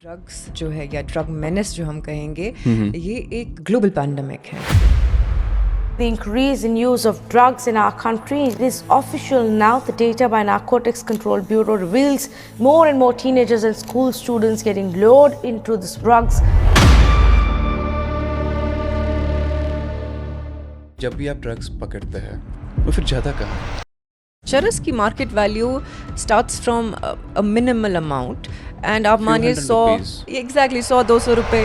Drugs जो है या ड्रग मेनेस जो हम कहेंगे, ये एक ग्लोबल पैंडेमिक है. The increase in use of drugs in our country is official now. The data by Narcotics Control Bureau reveals more and more teenagers and school students getting lured into these drugs. जब भी आप drugs पकड़ते हैं वो फिर ज़्यादा कहाँ है? चरस की market value starts from a minimal amount and आप मानिए 100 एग्जैक्टली 100-200 रुपए.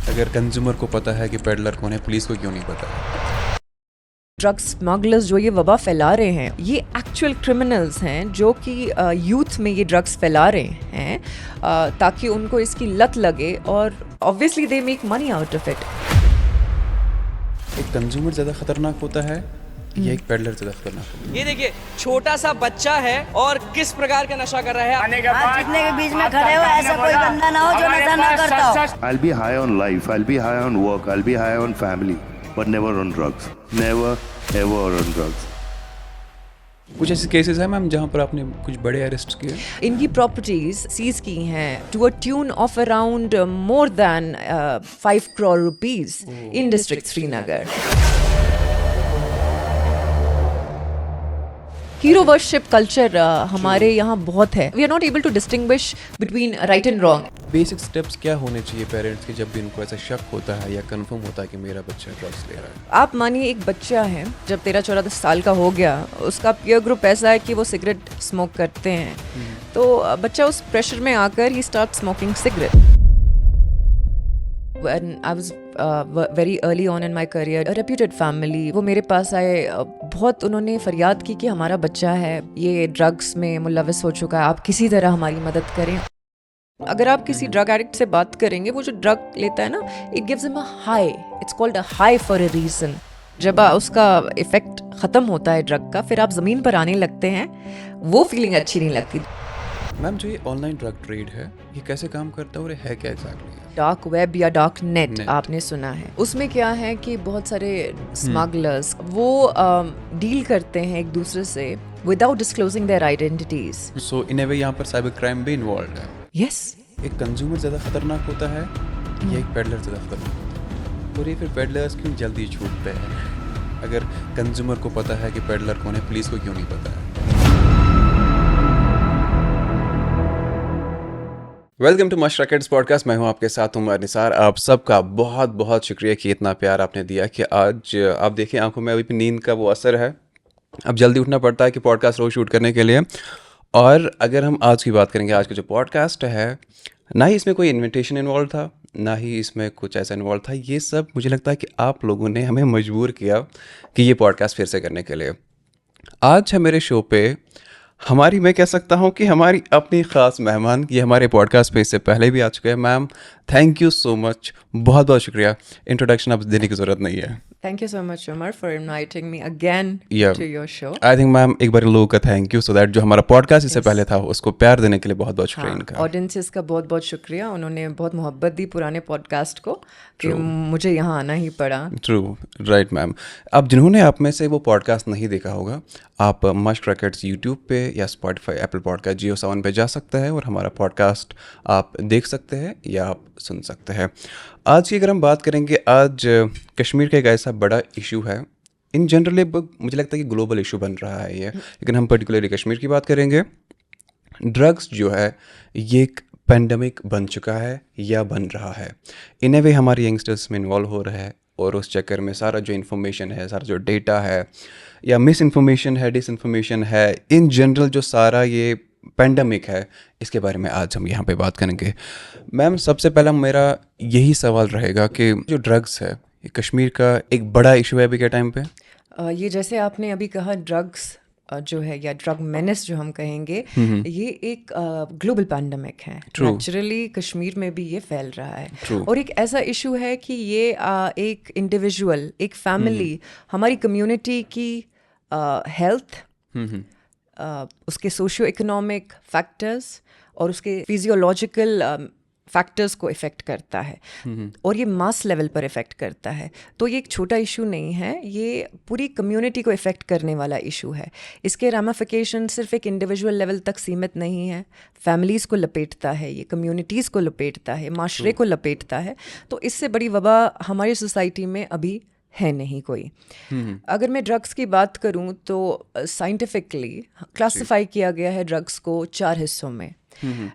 अगर कंज्यूमर को पता है कि पेडलर कौन है, पुलिस को क्यों नहीं पता? ड्रग स्मगलर्स जो ये वबा फैला रहे हैं, ये एक्चुअल क्रिमिनल्स हैं जो कि यूथ में ये ड्रग्स फैला रहे हैं ताकि उनको इसकी लत लगे और obviously they make money out of it. एक कंज्यूमर ज़्यादा खतरनाक होता है या एक पेडलर ज़्यादा खतरनाक होता है? ये देखिए, छोटा सा बच्चा है और किस प्रकार का नशा कर रहा है. आप जितने के बीच में खड़े हो ऐसा कोई बंदा ना हो जो नशा ना करता हो. I'll be high on life, I'll be high on work, I'll be high on family, but never on drugs. Never ever on drugs. कुछ ऐसे केसेस हैं मैम जहाँ पर आपने कुछ बड़े अरेस्ट किए? इनकी प्रॉपर्टीज सीज की हैं to a tune of around more than 5 crore rupees in district Srinagar. Hero worship culture हमारे यहाँ बहुत है. We are not able to distinguish between right and wrong. Basic steps क्या होने चाहिए पेरेंट्स के जब भी उनको ऐसा शक होता है या कंफर्म होता है कि मेरा बच्चा ड्रग्स ले रहा है? आप मानिए एक बच्चा है, जब 13-14 साल का हो गया, उसका पीयर ग्रुप ऐसा है कि वो सिगरेट स्मोक करते हैं, तो बच्चा उस प्रेशर में आकर ही start smoking cigarette. When I was very early on in my career, a reputed family, वो मेरे पास आए, बहुत उन्होंने फरियाद की कि हमारा बच्चा है, ये ड्रग्स में मुलविस हो चुका है, आप किसी तरह हमारी मदद करें. अगर आप किसी ड्रग एडिक्ट से बात करेंगे, वो जो ड्रग लेता है ना, it gives him a high. It's called a high for a reason. जब उसका इफेक्ट खत्म होता है ड्रग का, फिर आप जमीन पर आने लगते हैं, वो फीलिंग अच्छी नहीं लगती. मैम, जो ये ऑनलाइन ड्रग ट्रेड है, ये कैसे काम करता है और ये है क्या एग्जैक्टली? डार्क वेब या डार्क नेट आपने सुना है. उसमें क्या है कि बहुत सारे स्मगलर्स वो डील करते हैं एक दूसरे से विदाउट डिस्क्लोजिंग देयर आइडेंटिटीज. सो इन ए वे यहाँ पर साइबर क्राइम भी इन्वॉल्व है. यस. एक कंज्यूमर ज़्यादा खतरनाक होता है या एक पेडलर ज़्यादा खतरनाक होता है? और ये फिर पेडलर्स क्यों जल्दी छूटते हैं? अगर कंज्यूमर को पता है कि पेडलर कौन है, पुलिस को क्यों नहीं पता है? वेलकम टू मश रैकेट्स पॉडकास्ट. मैं हूं आपके साथ उमर निसार. आप सबका बहुत बहुत शुक्रिया कि इतना प्यार आपने दिया कि आज आप देखिए आंखों में अभी भी नींद का वो असर है. अब जल्दी उठना पड़ता है कि पॉडकास्ट रोज शूट करने के लिए. और अगर हम आज की बात करेंगे, आज का जो पॉडकास्ट है, ना ही इसमें कोई इन्विटेशन इन्वॉल्व था, ना ही इसमें कुछ ऐसा इन्वॉल्व था. ये सब मुझे लगता है कि आप लोगों ने हमें मजबूर किया कि ये पॉडकास्ट फिर से करने के लिए. आज है मेरे शो पे मैं कह सकता हूँ कि हमारी अपनी ख़ास मेहमान. ये हमारे पॉडकास्ट पे इससे पहले भी आ चुके हैं. Ma'am, thank you so much, बहुत बहुत शुक्रिया. इंट्रोडक्शन अब देने की ज़रूरत नहीं है. Thank you so much, Umar, for inviting me again to your show. I think ma'am एक बार लोगों का थैंक यू, सो दैट जो हमारा पॉडकास्ट इससे पहले था उसको प्यार देने के लिए बहुत बहुत शुक्रिया इनका. ऑडियंसेस का बहुत बहुत शुक्रिया. उन्होंने बहुत मोहब्बत दी पुराने पॉडकास्ट को कि मुझे यहाँ आना ही पड़ा. True, right ma'am. अब जिन्होंने आप में से वो पॉडकास्ट नहीं देखा होगा, आप मस्ट रैकेट्स यूट्यूब पे या स्पॉटिफाई, एप्पल पॉडकास्ट, जियो सावन पे जा सकते हैं और हमारा पॉडकास्ट आप देख सकते हैं या आप सुन सकते हैं. आज की अगर हम बात करेंगे, आज कश्मीर का एक ऐसा बड़ा इशू है. इन जनरली मुझे लगता है कि ग्लोबल इशू बन रहा है ये, लेकिन हम पर्टिकुलरली कश्मीर की बात करेंगे. ड्रग्स जो है ये एक पेंडेमिक बन चुका है या बन रहा है. इन ए वे हमारे यंगस्टर्स में इन्वॉल्व हो रहा है और उस चक्कर में सारा जो इन्फॉर्मेशन है, सारा जो डेटा है या मिस इन्फॉर्मेशन है, डिस इन्फॉर्मेशन है, इन जनरल जो सारा ये पेंडेमिक है, इसके बारे में आज हम यहाँ पे बात करेंगे. मैम, सबसे पहला मेरा यही सवाल रहेगा कि जो ड्रग्स है, ये कश्मीर का एक बड़ा इशू है अभी के टाइम पे. ये जैसे आपने अभी कहा, ड्रग्स जो है या ड्रग मेनेस जो हम कहेंगे, ये एक ग्लोबल पैंडेमिक है. नेचुरली कश्मीर में भी ये फैल रहा है. और एक ऐसा इशू है कि ये एक इंडिविजुअल, एक फैमिली, हमारी कम्युनिटी की हेल्थ, उसके सोशियो इकोनॉमिक फैक्टर्स और उसके फिजियोलॉजिकल फैक्टर्स को इफ़ेक्ट करता है और ये मास लेवल पर इफ़ेक्ट करता है। तो ये एक छोटा इशू नहीं है, ये पूरी कम्युनिटी को इफ़ेक्ट करने वाला इशू है। इसके रामिफिकेशन सिर्फ एक इंडिविजुअल लेवल तक सीमित नहीं है, फैमिलीज़ को लपेटता है, ये कम्युनिटीज़ को लपेटता है, माशरे को लपेटता है। तो इससे बड़ी वबा हमारी सोसाइटी में अभी है नहीं कोई। अगर मैं ड्रग्स की बात करूं तो साइंटिफिकली क्लासिफाई किया गया है ड्रग्स को 4 हिस्सों में,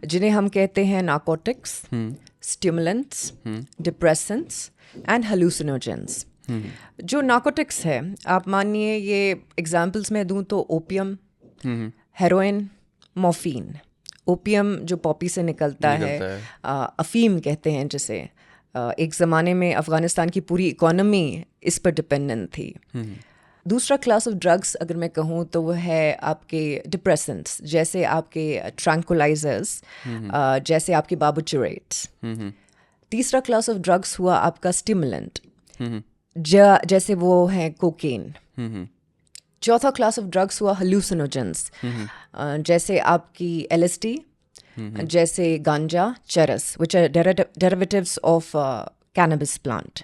जिन्हें हम कहते हैं नार्कोटिक्स, स्टिमुलेंट्स, डिप्रेसेंट्स एंड हेलुसिनोजेंस। जो नार्कोटिक्स है, आप मानिए ये एग्जांपल्स में दूं तो ओपियम, हेरोइन, मॉर्फिन। ओपियम जो पॉपी से निकलता है, अफीम कहते हैं जिसे। एक ज़माने में अफ़गानिस्तान की पूरी इकोनॉमी इस पर डिपेंडेंट थी। दूसरा क्लास ऑफ ड्रग्स अगर मैं कहूँ तो वो है आपके डिप्रेसेंट्स, जैसे आपके ट्रैंकुलाइजर्स, जैसे आपके बार्बिटूरेट्स। तीसरा क्लास ऑफ ड्रग्स हुआ आपका स्टिमुलेंट, जैसे वो है कोकेन। चौथा क्लास ऑफ ड्रग्स हुआ हेलुसिनोजेंस, जैसे आपकी LSD, जैसे गांजा, चरस, which are derivatives of cannabis plant.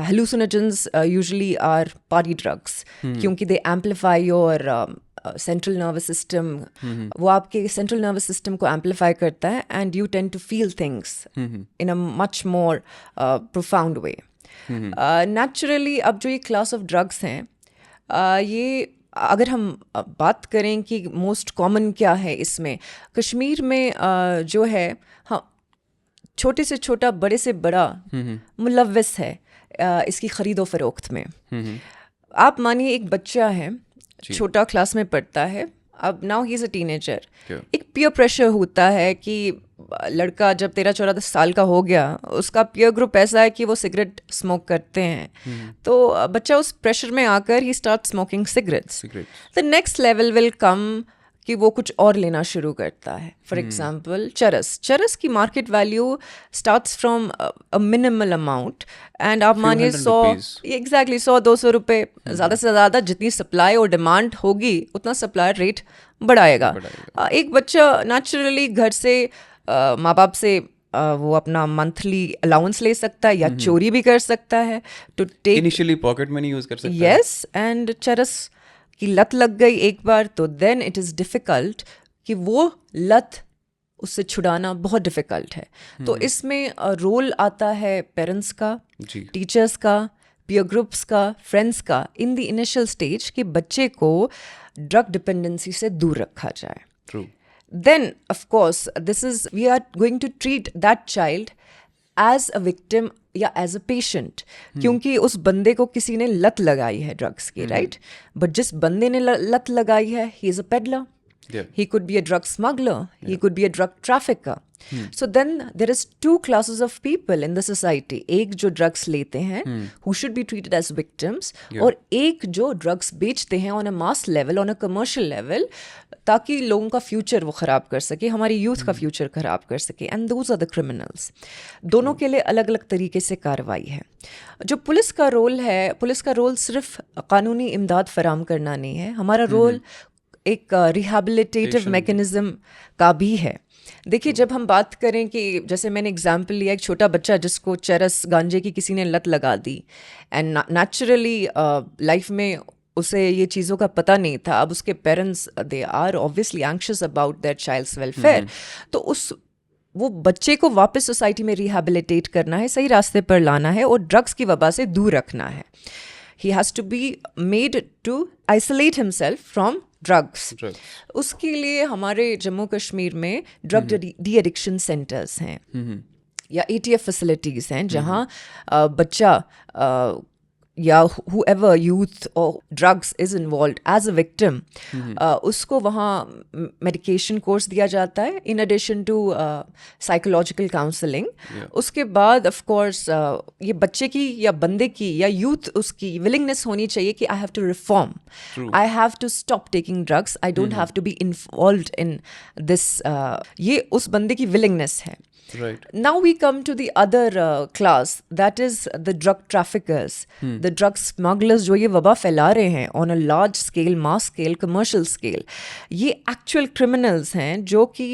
Hallucinogens usually are party drugs क्योंकि they amplify your central nervous system. वो आपके central nervous system को amplify करता है and you tend to feel things in a much more profound way. Naturally अब जो ये class of drugs हैं, ये अगर हम बात करें कि मोस्ट कॉमन क्या है इसमें, कश्मीर में जो है, हाँ, छोटे से छोटा बड़े से बड़ा मुलव्वस है इसकी ख़रीदो फ़रोख्त में। आप मानिए एक बच्चा है, छोटा क्लास में पढ़ता है, अब now he is a teenager. एक पीयर प्रेशर होता है कि लड़का जब 13-14 साल का हो गया, उसका पीयर ग्रुप ऐसा है कि वो सिगरेट स्मोक करते हैं, तो बच्चा उस प्रेशर में आकर ही start smoking cigarettes. The next level will come कि वो कुछ और लेना शुरू करता है। फॉर एग्जाम्पल चरस की market value starts from a minimal amount and आप मानिए 100-200 रुपये, ज़्यादा से ज़्यादा जितनी सप्लाई और डिमांड होगी उतना सप्लाई रेट बढ़ाएगा। एक बच्चा नेचुरली घर से माँ बाप से वो अपना मंथली अलाउंस ले सकता है या चोरी भी कर सकता है to take, initially pocket money use कर सकता है। यस, एंड चरस की लत लग गई एक बार तो देन इट इज़ डिफ़िकल्ट कि वो लत उससे छुड़ाना बहुत डिफ़िकल्ट है। तो इसमें रोल आता है पेरेंट्स का, टीचर्स का, पीयर ग्रुप्स का, फ्रेंड्स का, इन द इनिशियल स्टेज कि बच्चे को ड्रग डिपेंडेंसी से दूर रखा जाए। True. Then, of course, we are going to treat that child as a victim या as a patient, क्योंकि उस बंदे को किसी ने लत लगाई है ड्रग्स की, राइट? बट जिस बंदे ने लत लगाई है, he is a peddler. He could be a drug smuggler. He could be a drug trafficker. So then there is 2 classes of people in the society. एक जो ड्रग्स लेते हैं, who should be treated as victims, और एक जो drugs बेचते हैं on a mass level, on a commercial level, ताकि लोगों का फ्यूचर वो ख़राब कर सके, हमारी यूथ का फ्यूचर ख़राब कर सके। And those are the criminals. दोनों के लिए अलग अलग तरीके से कार्रवाई है। जो पुलिस का रोल है, पुलिस का रोल सिर्फ कानूनी इमदाद फराहम करना नहीं है, हमारा रोल एक रिहैबिलिटेटिव मैकेनिज़्म का भी है। देखिए, जब हम बात करें कि जैसे मैंने एग्जांपल लिया, एक छोटा बच्चा जिसको चरस गांजे की किसी ने लत लगा दी एंड नेचुरली लाइफ में उसे ये चीज़ों का पता नहीं था। अब उसके parents they are obviously anxious about their child's welfare, तो वो बच्चे को वापस सोसाइटी में रिहैबिलिटेट करना है, सही रास्ते पर लाना है और ड्रग्स की वबा से दूर रखना है। He has to be made to isolate himself from drugs. उसके लिए हमारे जम्मू कश्मीर में ड्रग डी एडिक्शन सेंटर्स हैं या ATF फैसिलिटीज़ हैं, जहाँ बच्चा या whoever youth or drugs is involved as a victim, उसको वहाँ medication course दिया जाता है in addition to psychological counseling. उसके बाद of course ये बच्चे की या बंदे की या youth उसकी willingness होनी चाहिए कि I have to reform. I have to stop taking drugs. I don't have to be involved in this. ये उस बंदे की willingness है. Right. Now we come to the other class, that is the drug traffickers, the drug smugglers जो ये वबा फैला रहे हैं on a large scale, mass scale, commercial scale, ये एक्चुअल क्रिमिनल्स हैं जो कि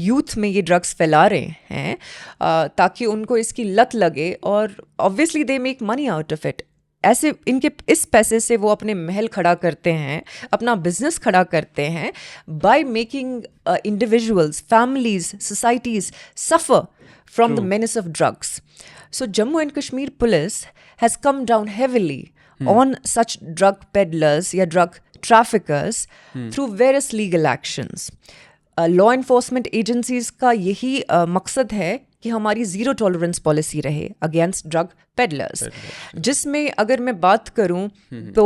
यूथ में ये ड्रग्स फैला रहे हैं ताकि उनको इसकी लत लगे और obviously they make money out of it. ऐसे इनके इस पैसे से वो अपने महल खड़ा करते हैं, अपना बिजनेस खड़ा करते हैं by making individuals, families, societies suffer from the menace of drugs. So Jammu and Kashmir police has come down heavily on such drug peddlers या drug traffickers through various legal actions. Law enforcement agencies का यही मकसद है कि हमारी zero tolerance policy रहे against drug peddlers, जिसमें अगर मैं बात करूं तो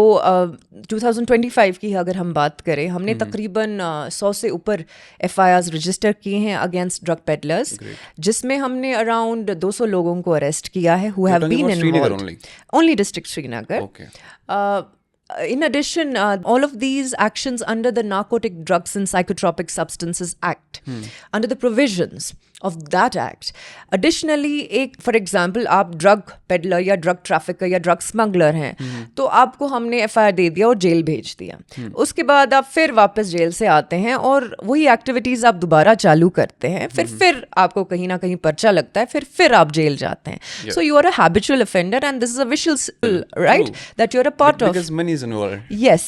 2025 की अगर हम बात करें, हमने तकरीबन 100 से ऊपर FIRs रजिस्टर किए हैं अगेंस्ट ड्रग पेडलर्स, जिसमें हमने अराउंड 200 लोगों को अरेस्ट किया है who have been involved. Only district Srinagar. In addition, all of these actions under the Narcotic Drugs and Psychotropic Substances Act, under the provisions of that act. Additionally, एक for example आप drug peddler या drug trafficker या drug smuggler हैं, तो आपको हमने FIR दे दिया और जेल भेज दिया, उसके बाद आप फिर वापस जेल से आते हैं और वही एक्टिविटीज़ आप दोबारा चालू करते हैं, फिर आपको कहीं ना कहीं पर्चा लगता है, फिर आप जेल जाते हैं. So you are a habitual offender and this is a vicious circle, right, that you are a part of. Yes,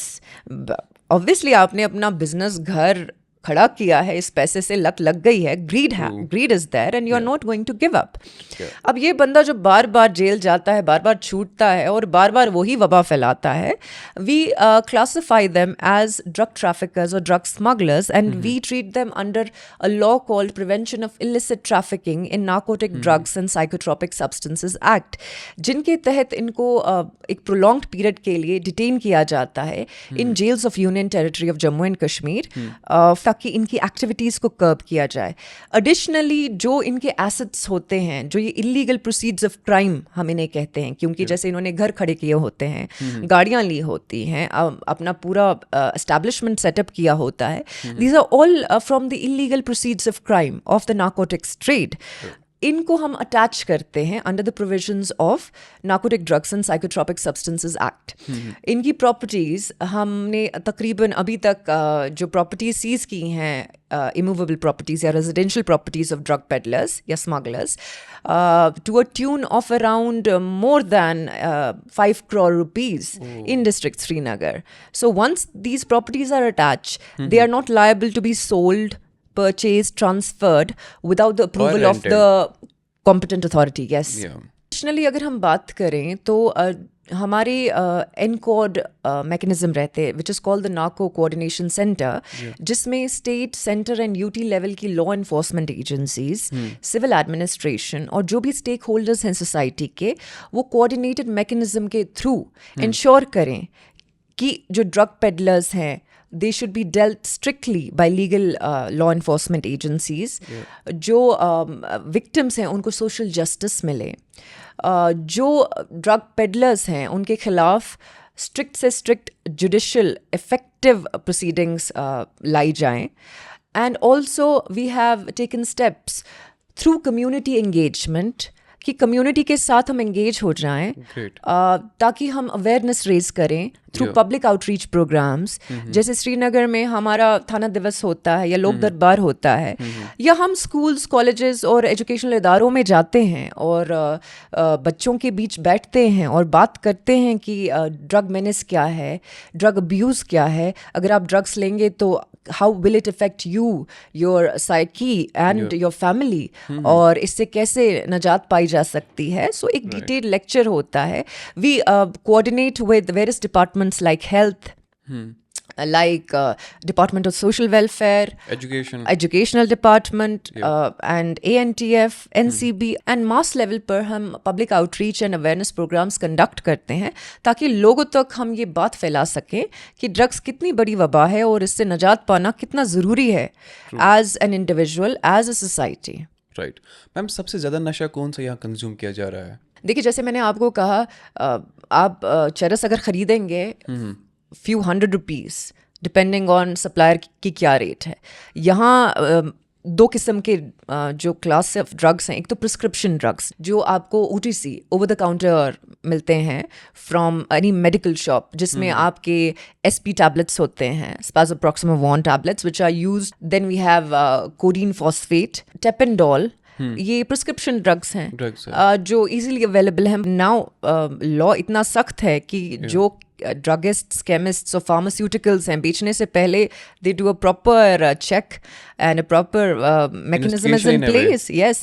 obviously आपने अपना बिजनेस, घर खड़ा किया है, इस पैसे से लत लग गई है, greed is there and you are not going to give up. अब ये बंदा जो बार बार जेल जाता है, बार बार छूटता है और बार बार वही वबा फैलाता है, we classify them as drug traffickers और drug smugglers and we treat them under a law called prevention of illicit trafficking in narcotic drugs and psychotropic substances act, जिनके तहत इनको एक प्रोलॉन्ग्ड पीरियड के लिए डिटेन किया जाता है in jails of union territory of Jammu and Kashmir, कि इनकी एक्टिविटीज़ को कर्ब किया जाए. एडिशनली जो इनके एसेट्स होते हैं, जो ये इलीगल प्रोसीड्स ऑफ क्राइम हम इन्हें कहते हैं, क्योंकि जैसे इन्होंने घर खड़े किए होते हैं, गाड़ियाँ ली होती हैं, अपना पूरा एस्टैब्लिशमेंट सेटअप किया होता है, these are all from the illegal proceeds of crime of the narcotics trade. इनको हम अटैच करते हैं under the provisions of narcotic drugs and psychotropic substances act. इनकी प्रॉपर्टीज़ हमने तकरीबन अभी तक जो प्रॉपर्टीज सीज की हैं, इमूवेबल प्रॉपर्टीज़ या residential properties of drug peddlers या smugglers, to a tune of around more than 5 crore rupees in district Srinagar. So once these properties are attached, they are not liable to be sold, purchased, transferred without the approval of the competent authority. Yes. Additionally, अगर हम बात करें तो हमारे encode mechanism रहते हैं which is called the narco coordination centre, जिसमें state, centre and UT level की law enforcement agencies, civil administration और जो भी स्टेक होल्डर्स हैं सोसाइटी के, वो कोऑर्डिनेटेड मैकेनिज्म के थ्रू इंश्योर करें कि जो ड्रग पेडलर्स हैं they should be dealt strictly by legal law enforcement agencies. जो victims हैं उनको social justice मिले, जो drug peddlers हैं उनके खिलाफ strict से strict judicial effective proceedings लाई जाएं. And also we have taken steps through community engagement कि कम्युनिटी के साथ हम एंगेज हो जाएं, ताकि हम अवेयरनेस रेज करें थ्रू पब्लिक आउटरीच प्रोग्राम्स. जैसे श्रीनगर में हमारा थाना दिवस होता है या लोक दरबार होता है, या हम स्कूल्स, कॉलेजेस और एजुकेशनल इदारों में जाते हैं और बच्चों के बीच बैठते हैं और बात करते हैं कि ड्रग मेनेस क्या है, ड्रग अब्यूज़ क्या है, अगर आप ड्रग्स लेंगे तो how will it affect you, your psyche and your family, और इससे कैसे नजात पाई जा सकती है. सो एक डिटेल लेक्चर होता है. We coordinate with various departments like health, like Department of Social Welfare, Educational Department, and ANTF, NCB, and mass level पर हम public outreach and awareness programs conduct करते हैं, ताकि लोगों तक हम ये बात फैला सकें कि ड्रग्स कितनी बड़ी वबा है और इससे नजात पाना कितना ज़रूरी है as an individual, as a society. Right. Ma'am, सबसे ज़्यादा नशा कौन सा यहाँ कंज्यूम किया जा रहा है? देखिए, जैसे मैंने आपको कहा, आप चरस अगर ख़रीदेंगे few hundred rupees, depending on supplier की क्या रेट है. यहाँ दो किस्म के जो क्लास ऑफ ड्रग्स हैं, एक तो प्रिस्क्रिप्शन ड्रग्स जो आपको OTC ओवर द काउंटर मिलते हैं फ्रॉम एनी मेडिकल शॉप, जिसमें आपके SP टैबलेट्स होते हैं, spasmo proxyvon tablets which are used. Then we have codeine phosphate, tapentadol. ये प्रिस्क्रिप्शन ड्रग्स हैं जो इजीली अवेलेबल हैं. नाउ लॉ इतना सख्त है कि जो ड्रगिस्ट्स, केमिस्ट्स और फार्मास्यूटिकल्स हैं, बेचने से पहले they do a proper check and a proper mechanism is in place. Yes,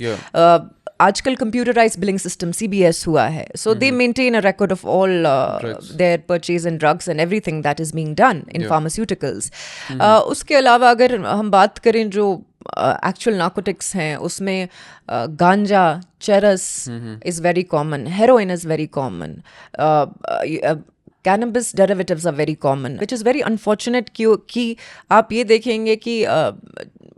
आजकल कंप्यूटराइज्ड बिलिंग सिस्टम CBS हुआ है, so they maintain a record of all their purchase in drugs and everything that is being done in pharmaceuticals. उसके अलावा अगर हम बात करें जो एक्चुअल नार्कोटिक्स हैं, उसमें गांजा, चरस is very common, heroin is very common, cannabis derivatives are very common, which is very unfortunate कि आप ये देखेंगे कि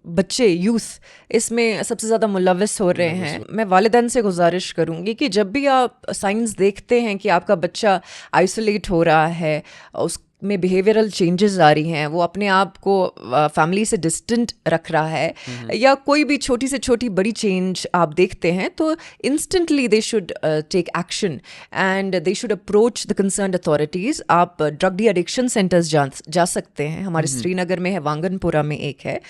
बच्चे, यूथ इसमें सबसे ज़्यादा मुलविस हो रहे हैं. मैं वालिदैन से गुजारिश करूँगी कि जब भी आप साइंस देखते हैं कि आपका बच्चा आइसोलेट हो रहा है, उस में बिहेवियरल चेंजेस आ रही हैं, वो अपने आप को फैमिली से डिस्टेंट रख रहा है, या कोई भी छोटी से छोटी बड़ी चेंज आप देखते हैं, तो instantly they should take action and they should approach the concerned authorities. आप ड्रग डी एडिक्शन सेंटर्स जा सकते हैं. हमारे श्रीनगर में है, वांगनपुरा में एक है.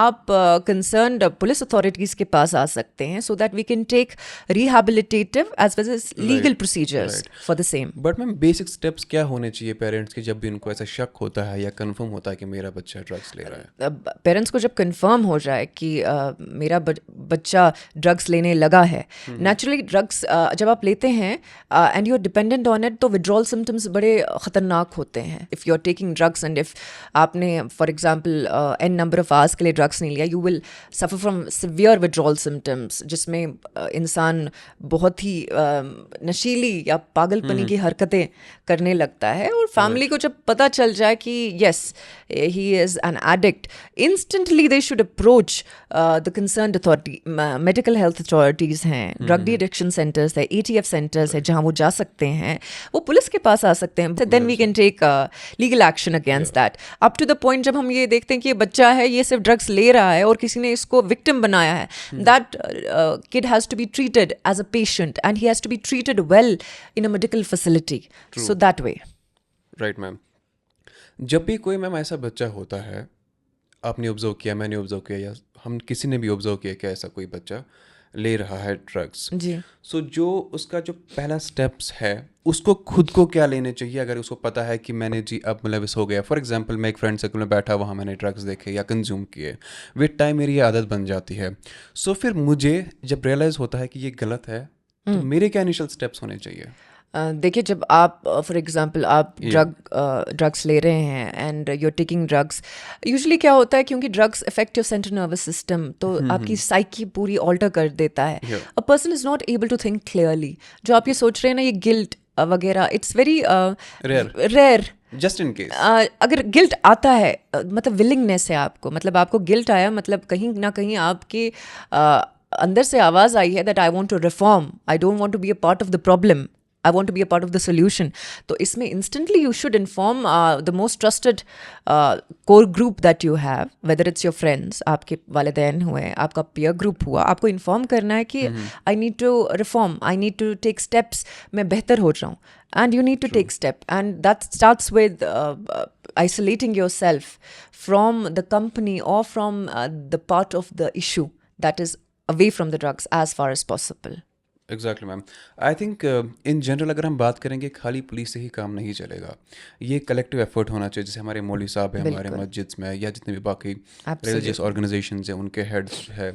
आप कंसर्न्ड पुलिस अथॉरिटीज़ के पास आ सकते हैं, so that we can take rehabilitative as well as legal procedures for the same. But ma'am basic steps क्या होने चाहिए पेरेंट्स के जब भी को ऐसा शक होता है या कंफर्म होता है कि मेरा बच्चा ड्रग्स ले रहा है? पेरेंट्स को जब कंफर्म हो जाए कि मेरा बच्चा ड्रग्स लेने लगा है, नेचुरली ड्रग्स जब आप लेते हैं and you are dependent on it, तो विड्रॉल सिम्टम्स बड़े ख़तरनाक होते हैं. If you are taking drugs and if आपने for example n number of hours के लिए ड्रग्स नहीं लिया, you will suffer from severe withdrawal symptoms, जिसमें इंसान बहुत ही नशीली या पागलपनी की हरकतें करने लगता है. और फैमिली को जब पता चल जाए कि yes, he is an addict, instantly they should approach the concerned authority, medical health authorities हैं, drug de-addiction centers है, ATF centers है, जहाँ वो जा सकते हैं, वो पुलिस के पास आ सकते हैं. Then we can take legal action against that. Up to the point जब हम ये देखते हैं कि ये बच्चा है, ये सिर्फ ड्रग्स ले रहा है और किसी ने इसको victim बनाया है, that kid has to be treated as a patient and he has to be treated well in a medical facility. So that way. Right ma'am. जब भी कोई मैम ऐसा बच्चा होता है, आपने ऑब्जर्व किया, मैंने ऑब्जर्व किया, या हम किसी ने भी ऑब्जर्व किया कि ऐसा कोई बच्चा ले रहा है ड्रग्स, जी, सो जो उसका जो पहला स्टेप्स है, उसको खुद को क्या लेने चाहिए अगर उसको पता है कि मैंने जी अब मुलविस हो गया. फॉर एग्जांपल मैं एक फ्रेंड सर्कल में बैठा, वहाँ मैंने ड्रग्स देखे या कंज्यूम किए, विद टाइम मेरी ये आदत बन जाती है. सो फिर मुझे जब रियलाइज़ होता है कि ये गलत है, तो मेरे क्या इनिशियल स्टेप्स होने चाहिए? देखिए, जब आप फॉर एग्जांपल आप ड्रग्स ले रहे हैं and you are taking drugs, usually क्या होता है, क्योंकि drugs affect your central nervous system, तो आपकी साइकी पूरी ऑल्टर कर देता है. A person is not able to think clearly. जो आप ये सोच रहे हैं ना, ये गिल्ट वगैरह, it's very rare. Just in case अगर गिल्ट आता है, मतलब विलिंगनेस है आपको, मतलब आपको गिल्ट आया, मतलब कहीं ना कहीं आपके अंदर से आवाज़ आई है that I want to reform, I don't want to be a part of the problem, I want to be a part of the solution. तो इसमें instantly you should inform the most trusted core group that you have, whether it's your friends, आपके वालिदैन हुए, आपका peer group हुआ, आपको inform करना है कि I need to reform, I need to take steps, मैं बेहतर हो जाऊँ, and you need to take step, and that starts with isolating yourself from the company or from the part of the issue that is away from the drugs as far as possible. Exactly ma'am. I think in general अगर हम बात करेंगे, खाली police से ही काम नहीं चलेगा, ये कलेक्टिव एफर्ट होना चाहिए. जैसे हमारे मौलवी साहब हैं हमारे मस्जिद में, या जितने भी बाकी रिलीजियस ऑर्गेनाइजेशंस हैं, उनके हेड्स है,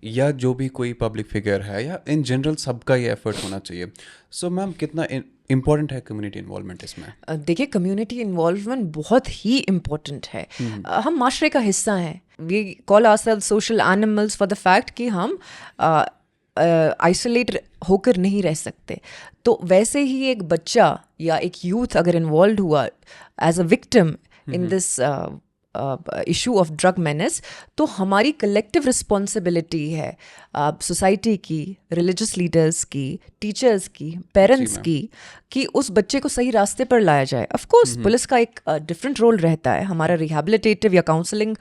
या जो भी कोई पब्लिक फिगर है, या इन जनरल सबका ये एफर्ट होना चाहिए. सो मैम, कितना इम्पॉर्टेंट है कम्युनिटी इन्वॉल्वमेंट इसमें? देखिए, कम्युनिटी इन्वॉल्वमेंट बहुत ही इम्पोर्टेंट है. हम माशरे का हिस्सा हैं. We call ourselves social animals for the fact कि हम आइसोलेट होकर नहीं रह सकते. तो वैसे ही एक बच्चा या एक यूथ अगर इन्वॉल्व हुआ as a victim in this issue of drug menace, तो हमारी कलेक्टिव रिस्पॉन्सिबिलिटी है, सोसाइटी की, रिलीजियस लीडर्स की, टीचर्स की, पेरेंट्स की, कि उस बच्चे को सही रास्ते पर लाया जाए. ऑफ कोर्स पुलिस का एक डिफरेंट रोल रहता है. हमारा रिहैबिलिटेटिव या काउंसलिंग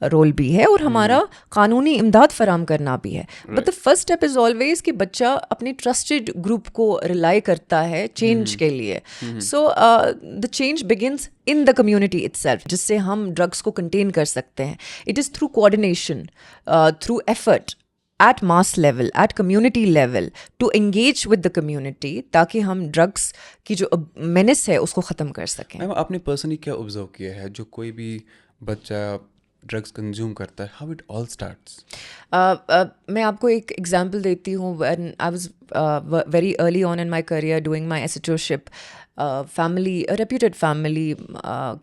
रोल भी है और हमारा कानूनी इमदाद फराम करना भी है. But the first step is always कि बच्चा अपने ट्रस्टेड ग्रुप को रिलाई करता है चेंज के लिए. So the change begins in the community itself, जिससे हम ड्रग्स को कंटेन कर सकते हैं. It is through coordination, through effort at mass level, at community level, to engage with the community, ताकि हम ड्रग्स की जो मेनेस है उसको ख़त्म कर सकें. मैम आपने पर्सनली क्या ऑब्जर्व किया है जो कोई भी बच्चा ड्रग्स कंज्यूम करता है, हाउ इट ऑल स्टार्ट्स? मैं आपको एक एग्जांपल देती हूँ. When I was very early on in my career doing my associateship, family, reputed family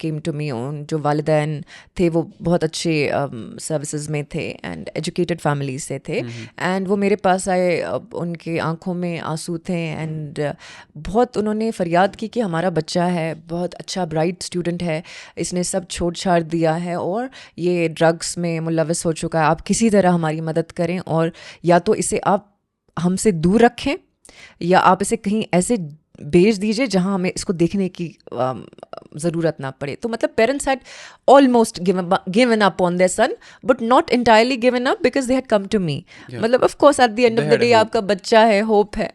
came to me. जो वालिदैन थे वो बहुत अच्छे सर्विसेज में थे एंड एजुकेटेड फैमिली से थे. एंड वो मेरे पास आए, उनके आंखों में आंसू थे एंड बहुत उन्होंने फरियाद की कि हमारा बच्चा है, बहुत अच्छा ब्राइट स्टूडेंट है, इसने सब छोड़ छाड़ दिया है और ये ड्रग्स में मुलविस हो चुका है. आप किसी तरह हमारी मदद करें और या तो इसे आप हमसे दूर रखें या आप इसे कहीं ऐसे भेज दीजिए जहां हमें इसको देखने की ज़रूरत ना पड़े. तो मतलब parents had almost given up on their son, but not entirely given up because they had come to me. मतलब of course at the end of the day आपका बच्चा है, होप है.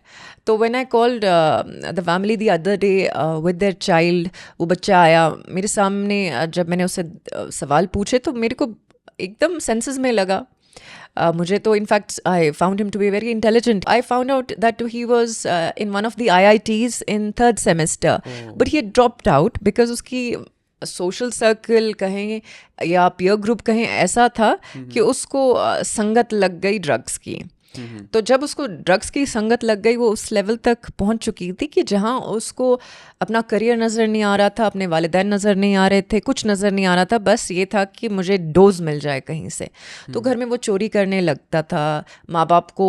तो when I called the family the other day with their child, वो बच्चा आया मेरे सामने. जब मैंने उससे सवाल पूछे तो मेरे को एकदम सेंसेस में लगा. मुझे तो in fact I found him to be very intelligent. I found out that he was in one of the IITs in 3rd semester, but he dropped out because उसकी सोशल सर्कल कहें या पीयर ग्रुप कहें ऐसा था कि उसको संगत लग गई ड्रग्स की. तो जब उसको ड्रग्स की संगत लग गई, वो उस लेवल तक पहुंच चुकी थी कि जहां उसको अपना करियर नज़र नहीं आ रहा था, अपने वालिदैन नज़र नहीं आ रहे थे, कुछ नज़र नहीं आ रहा था. बस ये था कि मुझे डोज मिल जाए कहीं से. तो घर में वो चोरी करने लगता था, माँ बाप को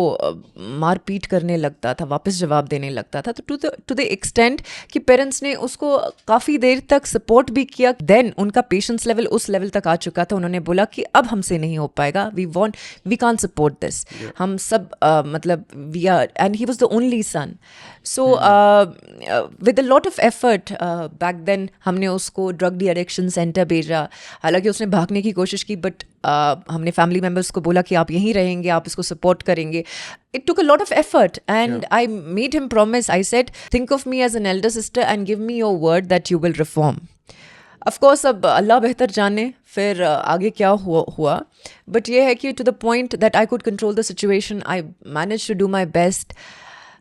मार पीट करने लगता था, वापस जवाब देने लगता था. तो टू द एक्सटेंट कि पेरेंट्स ने उसको काफ़ी देर तक सपोर्ट भी किया. देन उनका पेशेंस लेवल उस लेवल तक आ चुका था. उन्होंने बोला कि अब हमसे नहीं हो पाएगा, वी कांट सपोर्ट दिस. हम सब मतलब we are, and he was the only son. So with a lot of effort back then हमने उसको ड्रग डी एडिक्शन सेंटर भेजा. हालांकि उसने भागने की कोशिश की, बट हमने फैमिली मेम्बर्स को बोला कि आप यहीं रहेंगे, आप इसको सपोर्ट करेंगे. It took a lot of effort and I made him promise. I said, think of me as an elder sister and give me your word that you will reform. Of course, अब अल्लाह बेहतर जाने फिर आगे क्या हुआ. But ये है कि to the point that I could control the situation, I managed to do my best.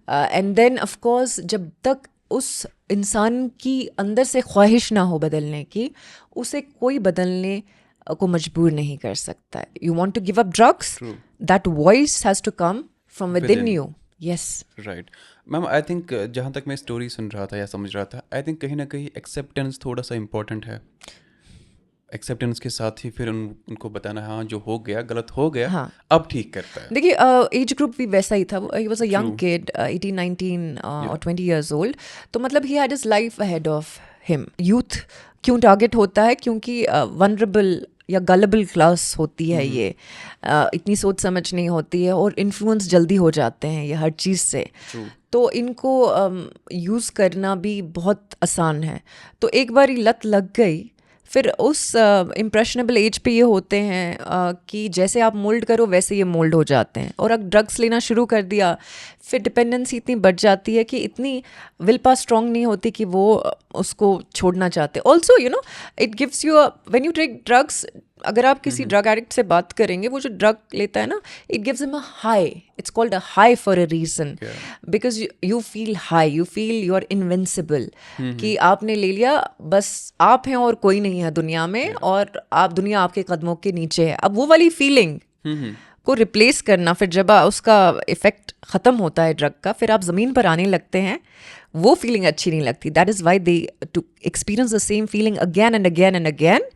And then of course, जब तक उस इंसान की अंदर से ख्वाहिश ना हो बदलने की, उसे कोई बदलने को मजबूर नहीं कर सकता. You want to give up drugs? True. That voice has to come from within you. Yes. Right ma'am. I think जहाँ तक मैं स्टोरी सुन रहा था या समझ रहा था, आई थिंक कहीं ना कहीं एक्सेप्टेंस थोड़ा सा इम्पोर्टेंट है. एक्सेप्टेंस के साथ ही फिर उनको बताना, हाँ जो हो गया गलत हो गया, हाँ. अब ठीक करता है. देखिए एज ग्रुप भी वैसा ही था. He was a young kid, 18, 19 और 20 years old. तो मतलब he had his life ahead of him. Youth क्यों टारगेट होता है? क्योंकि वनरेबल या गलेबल क्लास होती है ये. इतनी सोच समझ नहीं होती है और इन्फ्लुएंस जल्दी हो जाते हैं ये हर चीज़ से. तो इनको यूज़ करना भी बहुत आसान है. तो एक बार ही लत लग गई, फिर उस इम्प्रेशनेबल एज पे ये होते हैं कि जैसे आप मोल्ड करो वैसे ये मोल्ड हो जाते हैं. और अगर ड्रग्स लेना शुरू कर दिया, फिर डिपेंडेंसी इतनी बढ़ जाती है कि इतनी विल पावर स्ट्रॉन्ग नहीं होती कि वो उसको छोड़ना चाहते. Also you know it gives you when you take drugs, अगर आप किसी ड्रग एडिक्ट से बात करेंगे, वो जो ड्रग लेता है ना, it gives him a high. It's called a high for a reason, because you feel high, you feel you are invincible. कि आपने ले लिया, बस आप हैं और कोई नहीं है दुनिया में, और आप दुनिया आपके कदमों के नीचे है. अब वो वाली फीलिंग को रिप्लेस करना, फिर जब उसका इफेक्ट ख़त्म होता है ड्रग का, फिर आप ज़मीन पर आने लगते हैं, वो फीलिंग अच्छी नहीं लगती. That is why they to experience the same feeling again and again and again.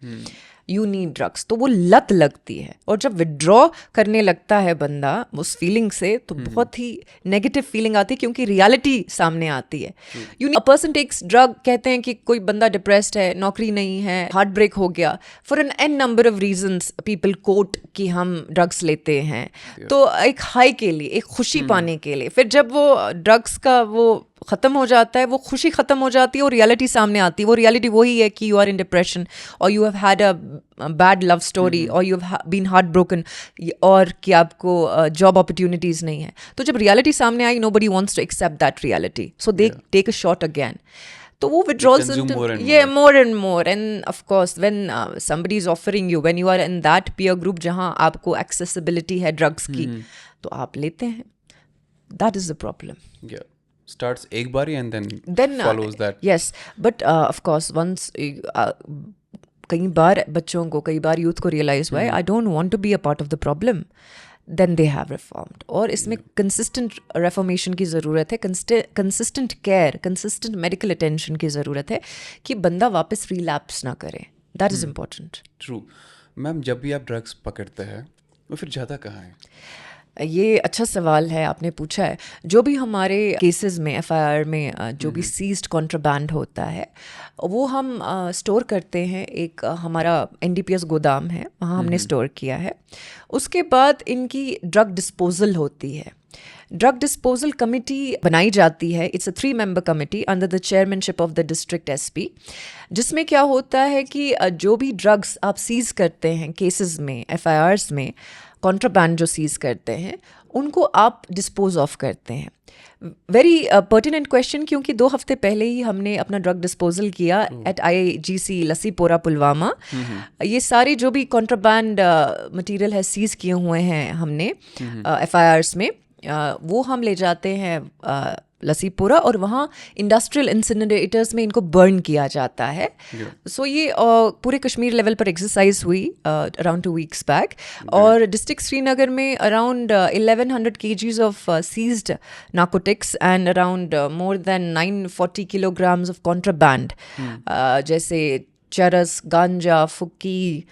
You need drugs. तो वो लत लगती है. और जब विड्रॉ करने लगता है बंदा उस फीलिंग से, तो बहुत ही नेगेटिव फीलिंग आती है, क्योंकि रियलिटी सामने आती है. अ पर्सन टेक्स ड्रग, कहते हैं कि कोई बंदा डिप्रेस्ड है, नौकरी नहीं है, हार्ट ब्रेक हो गया, for an n number of reasons people quote कि हम ड्रग्स लेते हैं. तो एक हाई के लिए, एक खुशी पाने के लिए, फिर जब वो ड्रग्स का वो ख़त्म हो जाता है, वो खुशी ख़त्म हो जाती है और रियलिटी सामने आती है। वो रियलिटी वही है कि यू आर इन डिप्रेशन और you have had a bad love story और you have been heart broken, और कि आपको जॉब अपॉर्चुनिटीज़ नहीं है। तो जब रियलिटी सामने आई, nobody wants to accept that reality, so they take a shot again. तो वो withdrawals into more and more, and of course when somebody is offering you, when you are in that peer group जहाँ आपको accessibility है drugs की, तो आप लेते हैं। That is the problem. Yeah, starts एक बारी and then follows that. Yes, but of course once कई बार बच्चों को, कई बार यूथ को realize हुआ है I don't want to be a part of the problem, then they have reformed. और इसमें consistent reformation की ज़रूरत है, consistent care, consistent medical attention की ज़रूरत है कि बंदा वापस relapse ना करे. That is important. True. Ma'am, जब भी आप ड्रग्स पकड़ते हैं वो फिर जाता कहाँ है? ये अच्छा सवाल है आपने पूछा है। जो भी हमारे केसेस में, एफआईआर में जो भी सीज्ड कॉन्ट्राबैंड होता है, वो हम स्टोर करते हैं। एक हमारा एनडीपीएस गोदाम है, वहाँ हमने स्टोर किया है। उसके बाद इनकी ड्रग डिस्पोजल होती है। ड्रग डिस्पोजल कमेटी बनाई जाती है। It's a 3-member committee under the chairmanship of the district SP, जिसमें क्या होता है कि जो भी ड्रग्स आप सीज करते हैं केसेस में, एफआईआर्स में, कॉन्ट्राबैंड जो सीज करते हैं, उनको आप डिस्पोज ऑफ करते हैं। वेरी पर्टिनेंट क्वेश्चन, क्योंकि 2 हफ्ते पहले ही हमने अपना ड्रग डिस्पोजल किया एट IGC लसीपोरा पुलवामा। ये सारे जो भी कॉन्ट्राबैंड मटेरियल है सीज किए हुए हैं हमने एफआईआर्स में, वो हम ले जाते हैं लसीपुरा और वहाँ इंडस्ट्रियल इंसिनरेटर्स में इनको बर्न किया जाता है। सो ये पूरे कश्मीर लेवल पर एक्सरसाइज हुई अराउंड 2 weeks बैक, और डिस्ट्रिक्ट श्रीनगर में around 1100 kgs of seized narcotics and around more than 940 kilograms of contraband, जैसे चरस, गांजा, फुक्की,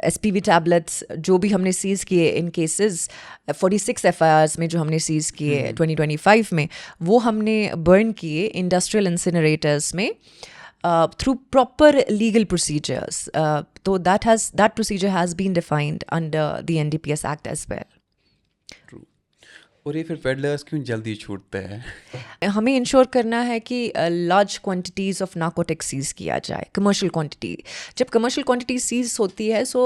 SPV टैबलेट्स, जो भी हमने सीज़ किए इन केसेस 46 FIRs में जो हमने सीज़ किए 2025 में, वो हमने बर्न किए इंडस्ट्रियल इंसिनरेटर्स में थ्रू प्रॉपर लीगल प्रोसीजर्स। तो that procedure has been defined under the NDPS Act as well. और ये फिर पेडलर्स क्यों जल्दी छूटते हैं? हमें इंश्योर करना है कि large quantities of narcotics seize किया जाए, कमर्शियल क्वांटिटी। जब कमर्शियल क्वांटिटी सीज होती है सो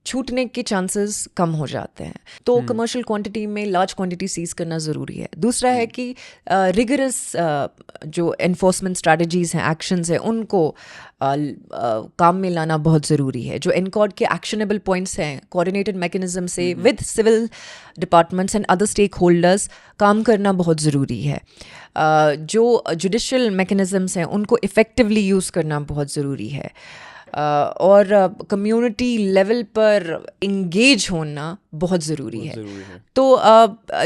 छूटने के चांसेस कम हो जाते हैं। तो कमर्शियल क्वांटिटी में लार्ज क्वांटिटी सीज करना ज़रूरी है। दूसरा है कि रिगरस जो एनफोर्समेंट स्ट्रैटेजीज़ हैं, एक्शंस हैं, उनको काम में लाना बहुत ज़रूरी है। जो एनकॉर्ड के एक्शनेबल पॉइंट्स हैं, कोऑर्डिनेटेड मैकेनिज्म से with civil departments and other stakeholders काम करना बहुत ज़रूरी है। जो जुडिशल मैकेनिज्म्स हैं उनको इफ़ेक्टिवली यूज़ करना बहुत ज़रूरी है। और कम्युनिटी लेवल पर इंगेज होना बहुत ज़रूरी है। तो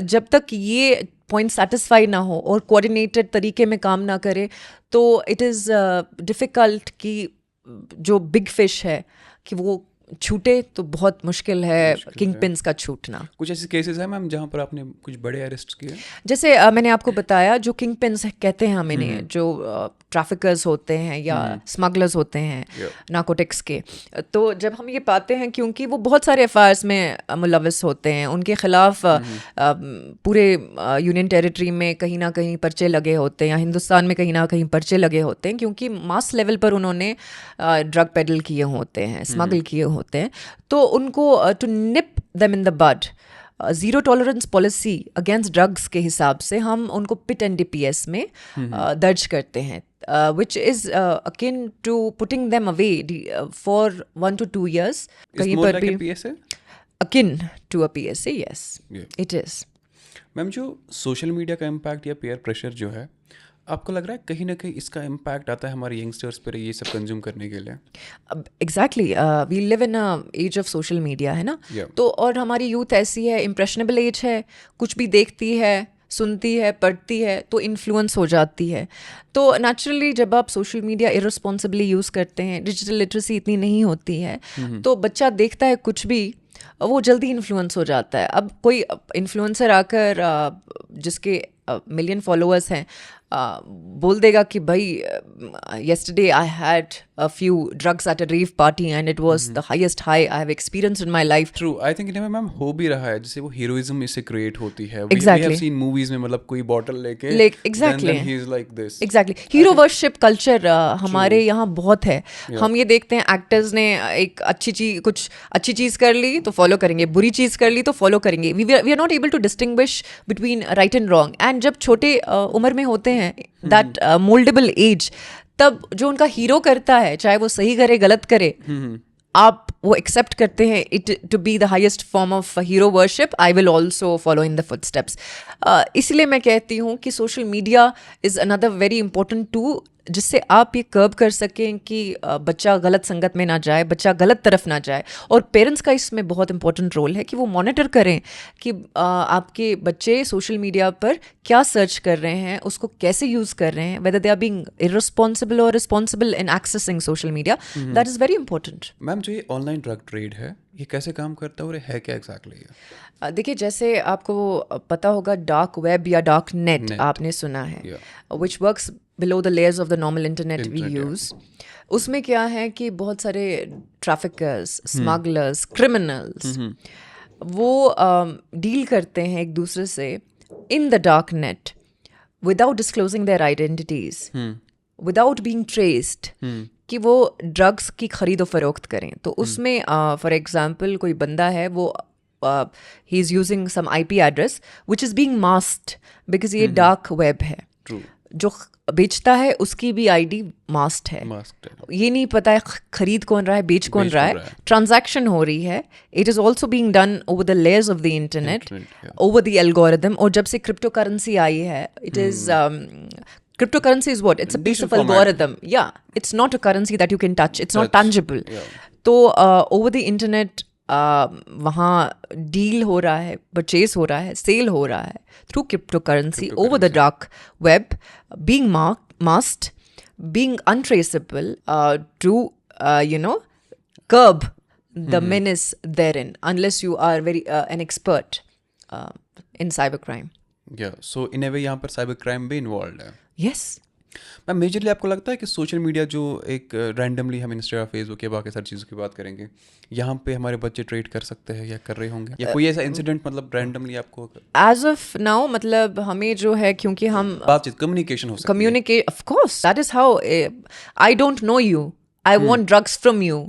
जब तक ये पॉइंट सेटिस्फाई ना हो और कोऑर्डिनेटेड तरीके में काम ना करे, तो इट इज़ डिफ़िकल्ट कि जो बिग फिश है कि वो छूटे, तो बहुत मुश्किल है किंग पिन्स का छूटना। कुछ ऐसे केसेस हैं मैम जहाँ पर आपने कुछ बड़े अरेस्ट किए? जैसे मैंने आपको बताया, जो किंग पिन्स कहते हैं हम इन्हें, जो ट्रैफिकर्स होते हैं या स्मगलर्स होते हैं नार्कोटिक्स के, तो जब हम ये पाते हैं, क्योंकि वो बहुत सारे एफआईआर्स में मुलविस होते हैं, उनके खिलाफ पूरे यूनियन टेरिटरी में कहीं ना कहीं पर्चे लगे होते हैं, या हिंदुस्तान में कहीं ना कहीं पर्चे लगे होते हैं, क्योंकि मास लेवल पर उन्होंने ड्रग पेडल किए होते हैं, स्मगल किए होते हैं। तो उनको to nip them in the bud, zero tolerance policy against drugs के हिसाब से हम उनको पिट NDPS में दर्ज करते हैं, which is akin to putting them away for 1 to 2 years. कहीं पर भी PSA? Akin to a PSA, yes, it is. Ma'am, जो सोशल मीडिया का इम्पैक्ट या पेयर प्रेशर जो है, आपको लग रहा है कहीं ना कहीं इसका इम्पैक्ट आता है हमारे यंगस्टर्स पर ये सब कंज्यूम करने के लिए? Exactly, we live in a age of social media, है ना? तो और हमारी यूथ ऐसी है, इम्प्रेशनेबल एज है, कुछ भी देखती है, सुनती है, पढ़ती है, तो इन्फ्लुएंस हो जाती है। तो नेचुरली जब आप सोशल मीडिया इररिस्पॉन्सिबली यूज़ करते हैं, डिजिटल लिटरेसी इतनी नहीं होती है, तो बच्चा देखता है कुछ भी, वो जल्दी इन्फ्लुएंस हो जाता है। अब कोई इन्फ्लुएंसर आकर जिसके मिलियन फॉलोअर्स हैं बोल देगा कि भाई yesterday I had a few drugs at a rave party and it was the highest high I have experienced in my life. True I think इनमें मैम हो भी रहा है, जैसे वो हीरोइज्म इससे क्रिएट होती है. Exactly. We have seen movies में, मतलब कोई बॉटल लेके exactly. then he is like this. Exactly hero worship culture हमारे यहाँ बहुत है. हम ये देखते हैं एक्टर्स ने एक कुछ अच्छी चीज़ कर ली तो फॉलो करेंगे, बुरी चीज़ कर ली तो फॉलो करेंगे. We are not able to distinguish between right and wrong. And जब छोटे उम्र में होते हैं, दैट मोल्डेबल एज, तब जो उनका हीरो करता है, चाहे वो सही करे गलत करे, आप वो एक्सेप्ट करते हैं it to be the highest form of hero worship. I will also follow in the footsteps. इसलिए मैं कहती हूँ कि social media is another very important tool जिससे आप ये कर्ब कर सकें कि बच्चा गलत संगत में ना जाए, बच्चा गलत तरफ ना जाए. और पेरेंट्स का इसमें बहुत इंपॉर्टेंट रोल है कि वो मॉनिटर करें कि आपके बच्चे सोशल मीडिया पर क्या सर्च कर रहे हैं, उसको कैसे यूज़ कर रहे हैं, whether they are being irresponsible और responsible in accessing social media. That is very important. Ma'am जो ये ऑनलाइन ड्रग ट्रेड है, ये कैसे काम करता है और ये है क्या एग्जैक्टली? देखिए, जैसे आपको पता होगा डार्क वेब या डार्क नेट आपने सुना है, which works below the layers of the normal internet we use. उसमें क्या है कि बहुत सारे ट्रैफिकर्स, स्मगलर्स, क्रिमिनल्स वो डील करते हैं एक दूसरे से in the dark net without disclosing their identities, without being traced, कि वो ड्रग्स की खरीदो फरोख्त करें. तो उसमें फॉर एग्जांपल कोई बंदा है, वो he is using some IP address which is being masked because ये डार्क वेब है. जो बेचता है उसकी भी ID मास्क्ड है. ये नहीं पता है खरीद कौन रहा है, बेच कौन रहा है. ट्रांजैक्शन हो रही है. It is also being done over the layers of the internet, over the algorithm. और जब से क्रिप्टो करेंसी आई है, it is cryptocurrency is what? It's a piece of algorithm. Yeah, it's not a currency that you can touch. It's not tangible. तो over the internet वहाँ deal हो रहा है, purchase हो रहा है, सेल हो रहा है through cryptocurrency over the dark web, being masked, being untraceable to curb the menace therein, unless you are very an expert in cybercrime. So in a way यहाँ पर साइबर क्राइम भी involve है. Yes. Ma'am majorly आपको लगता है कि social media जो एक रैंडमली हम इंस्टाग्राम, फेसबुक या बाकी सारी चीज़ों की बात करेंगे, यहाँ पे हमारे बच्चे ट्रेड कर सकते हैं या कर रहे होंगे, या कोई ऐसा इंसिडेंट मतलब रैंडमली आपको? एज ऑफ नाउ मतलब हमें जो है, क्योंकि हम बातचीत, कम्युनिकेशन हो सकती है. Communicate, of course, that is how. I don't know you, I want drugs from you.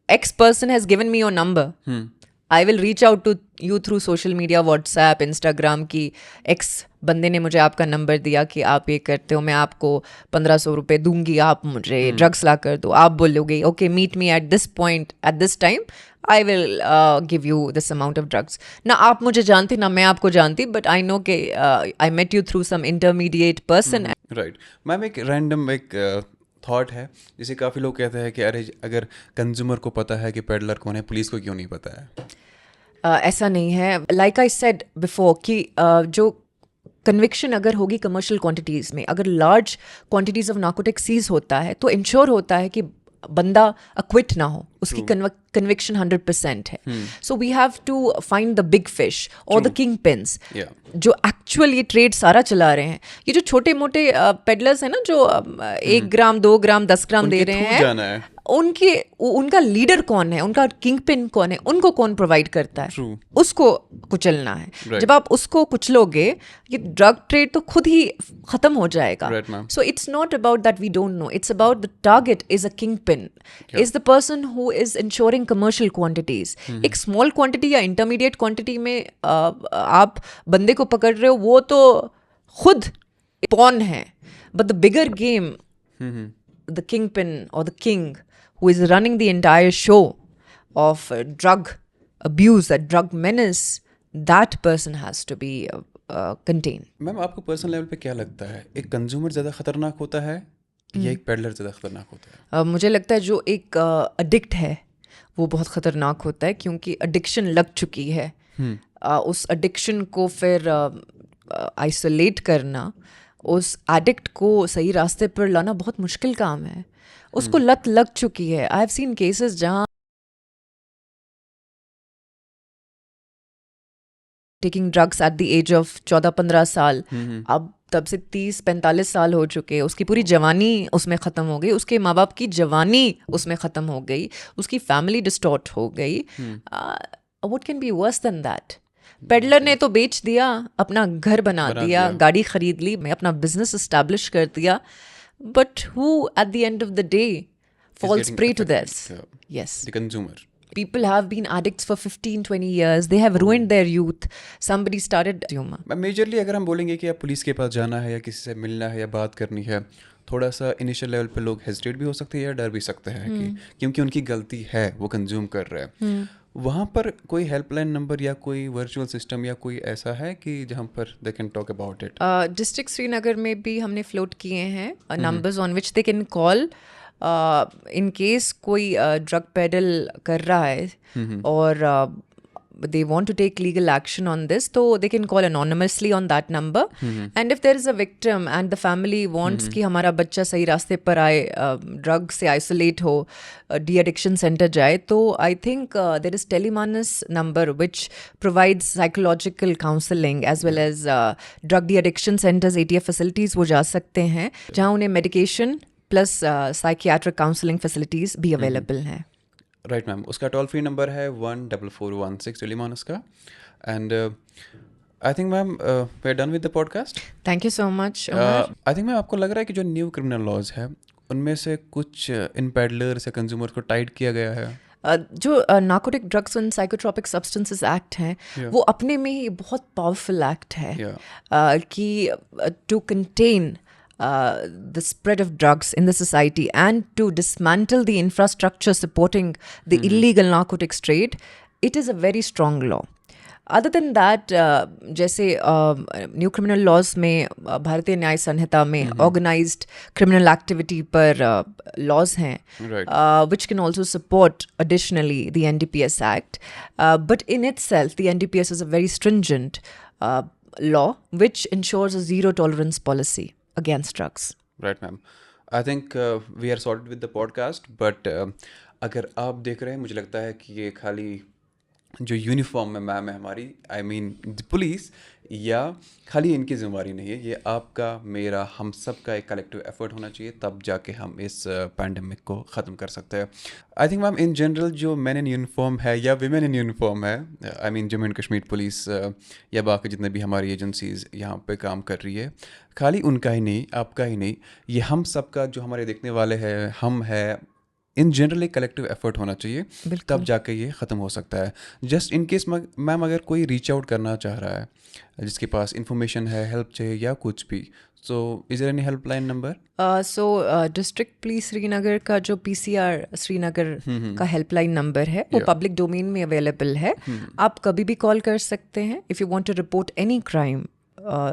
X person has given me your number. I will reach out to you through social media, WhatsApp, Instagram की X बंदे ने मुझे आपका number दिया कि आप ये करते हो, मैं आपको 1500 रुपये दूंगी, आप मुझे ड्रग्स ला कर दो. आप बोलोगे okay meet me at this point at this time, I will give you this amount of drugs. ना आप मुझे जानती ना मैं आपको जानती, बट आई नो कि I met you through some intermediate person. Right ma'am, एक रैंडम थॉट है, जैसे काफ़ी लोग कहते हैं कि अरे अगर कंज्यूमर को पता है कि पेडलर कौन है, पुलिस को क्यों नहीं पता है? ऐसा नहीं है. लाइक आई सेड बिफोर कि जो कन्विक्शन अगर होगी कमर्शियल क्वांटिटीज़ में, अगर large quantities of narcotic seize होता है तो इंश्योर होता है कि बंदा अक्विट ना हो, उसकी कन्विक्शन 100% है. So we have to find the big fish और द किंग पिन्स जो एक्चुअल ये ट्रेड सारा चला रहे हैं. ये जो छोटे मोटे पेडलर्स हैं ना, जो 1 ग्राम 2 ग्राम 10 ग्राम दे रहे हैं, उनका लीडर कौन है, उनका किंग पिन कौन है, उनको कौन प्रोवाइड करता है, उसको कुचलना है. जब आप उसको कुचलोगे, ये ड्रग ट्रेड तो खुद ही खत्म हो जाएगा. So it's not about that we don't know, it's about the target is a kingpin, is the person who is ensuring commercial quantities. एक स्मॉल क्वांटिटी या इंटरमीडिएट क्वांटिटी में आप बंदे को पकड़ रहे हो, वो तो खुद पॉन है, but the bigger game, the kingpin or the king who is running the entire show of drug abuse, that drug menace, that person has to be contained. Ma'am आपको पर्सनल लेवल पे क्या लगता है, एक consumer ज़्यादा खतरनाक होता है या एक पेडलर ज़्यादा खतरनाक होता है? मुझे लगता है जो एक अडिक्ट है वो बहुत ख़तरनाक होता है, क्योंकि एडिक्शन लग चुकी है. उस एडिक्शन को फिर आइसोलेट करना, उस एडिक्ट को सही रास्ते पर लाना बहुत मुश्किल काम है. उसको लत लग चुकी है. आई हैव सीन केसेस जहाँ taking drugs at the age of 14-15 साल, अब तब से 30-45 साल हो चुके, उसकी पूरी जवानी उसमें ख़त्म हो गई, उसके माँ बाप की जवानी उसमें ख़त्म हो गई, उसकी फैमिली डिस्टॉर्ट हो गई. What can be worse than that? Peddler ने तो बेच दिया, अपना घर बना दिया, गाड़ी खरीद ली, मैं अपना बिजनेस इस्टेब्लिश कर दिया, but who eight the end of the day falls prey to this? Yes. The consumer. People have been addicts for 15-20 years. They have ruined their youth. Somebody started consumer. Majorly अगर हम बोलेंगे कि आप police के पास जाना है या किसी से मिलना है या बात करनी है, थोड़ा सा इनिशियल लेवल पे लोग हेजिटेट भी हो सकते हैं या डर भी सकते हैं कि क्योंकि उनकी गलती है, वो कंज्यूम कर रहे हैं. वहाँ पर कोई हेल्पलाइन नंबर या कोई वर्चुअल सिस्टम या कोई ऐसा है कि जहाँ पर they can talk about it? District Srinagar में भी हमने फ्लोट किए हैं numbers on which they can call in case कोई ड्रग पेडल कर रहा है और they want to take legal action on this, so they can call anonymously on that number. And if there is a victim and the family wants कि हमारा बच्चा सही रास्ते पर आए, ड्रग से आइसोलेट हो, डी एडिक्शन सेंटर जाए, तो I think there is Telemanus number which provides psychological counseling as well as drug de-addiction centers, ATF facilities वो जा सकते हैं जहाँ उन्हें medication plus psychiatric counselling facilities भी अवेलेबल हैं. राइट मैम, उसका टोल फ्री नंबर है 14416 टेलीमानस का. And I think ma'am we are done with the podcast. Thank you so much. I think ma'am आपको लग रहा है कि जो न्यू क्रिमिनल लॉज है उनमें से कुछ इन पेडलर्स या कंज्यूमर को टाइट किया गया है? जो narcotic drugs and psychotropic substances act हैं वो अपने में ही बहुत पावरफुल एक्ट है कि to contain the spread of drugs in the society and to dismantle the infrastructure supporting the illegal narcotics trade, it is a very strong law. Other than that, जैसे new criminal laws में भारतीय न्याय संहिता में organised criminal activity पर laws हैं which can also support additionally the NDPS Act, but in itself the NDPS is a very stringent law which ensures a zero tolerance policy against drugs. Right, ma'am. I think we are sorted with the podcast, but अगर आप देख रहे हैं, मुझे लगता है कि ये खाली जो यूनिफॉर्म में मैम है हमारी, आई मीन पुलिस, या खाली इनकी जिम्मेवारी नहीं है, ये आपका, मेरा, हम सब का एक कलेक्टिव एफर्ट होना चाहिए, तब जाके हम इस पैंडमिक को ख़त्म कर सकते हैं. आई थिंक मैम इन जनरल जो मैन इन यूनिफॉर्म है या विमेन इन यूनिफॉर्म है, I mean Jammu and Kashmir police या बाकी जितने भी हमारी एजेंसीज़ यहाँ पे काम कर रही है, खाली उनका ही नहीं, आपका ही नहीं, ये हम सब का, जो हमारे देखने वाले हैं, हम है, इन जनरल एक कलेक्टिव एफर्ट होना चाहिए, तब जाके ये ख़त्म हो सकता है. जस्ट इन केस मैम अगर कोई रीच आउट करना चाह रहा है, जिसके पास इंफॉर्मेशन है, हेल्प चाहिए या कुछ भी, so is there any helpline number? So district police Srinagar का जो PCR श्रीनगर का हेल्पलाइन नंबर है वो पब्लिक डोमेन में अवेलेबल है. आप कभी भी कॉल कर सकते हैं if you want to report any crime,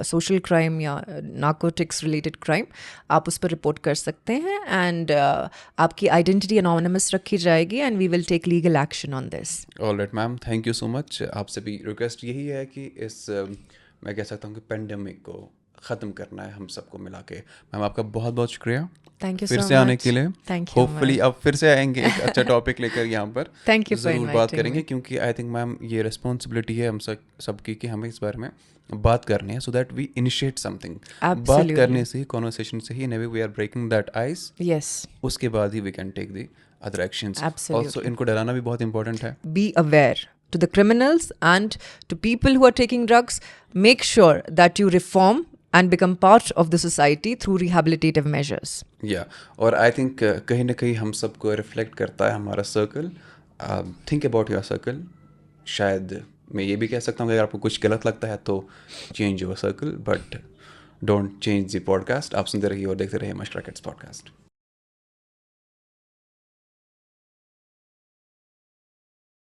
social crime या नार्कोटिक्स रिलेटेड क्राइम, आप उस पर रिपोर्ट कर सकते हैं. एंड आपकी आइडेंटिटी अनोनिमस रखी जाएगी and we will take legal action on this. Alright ma'am, thank you so much. आपसे भी रिक्वेस्ट यही है कि इस मैं कह सकता हूँ कि पेंडेमिक को ख़त्म करना है हम सबको मिला के. मैम आपका बहुत बहुत शुक्रिया थैंक यू फिर से आने के लिए. Thank you. होपफुली अब फिर से आएंगे एक अच्छा टॉपिक लेकर यहाँ पर. Thank you. ज़रूर बात करेंगे, क्योंकि आई थिंक मैम ये रिस्पॉन्सिबिलिटी है हम सबकी कि हमें इस बारे में बात करनी है, so that we initiate something. बात करने से, कॉन्वर्सेशन से ही we are breaking that ice. Yes, उसके बाद ही we can take the other actions. Also इनको डराना भी बहुत इंपॉर्टेंट है. Be aware to the criminals and to people who are taking drugs. Make sure that you reform and become part of the society through rehabilitative measures. Yeah, और I think कहीं ना कहीं हम सबको रिफ्लेक्ट करता है हमारा circle. Think about your circle. शायद मैं ये भी कह सकता हूँ कि अगर आपको कुछ गलत लगता है तो change your circle, but don't change the podcast. आप सुनते रहिए और देखते रहिए मस्ट रैकेट्स पॉडकास्ट.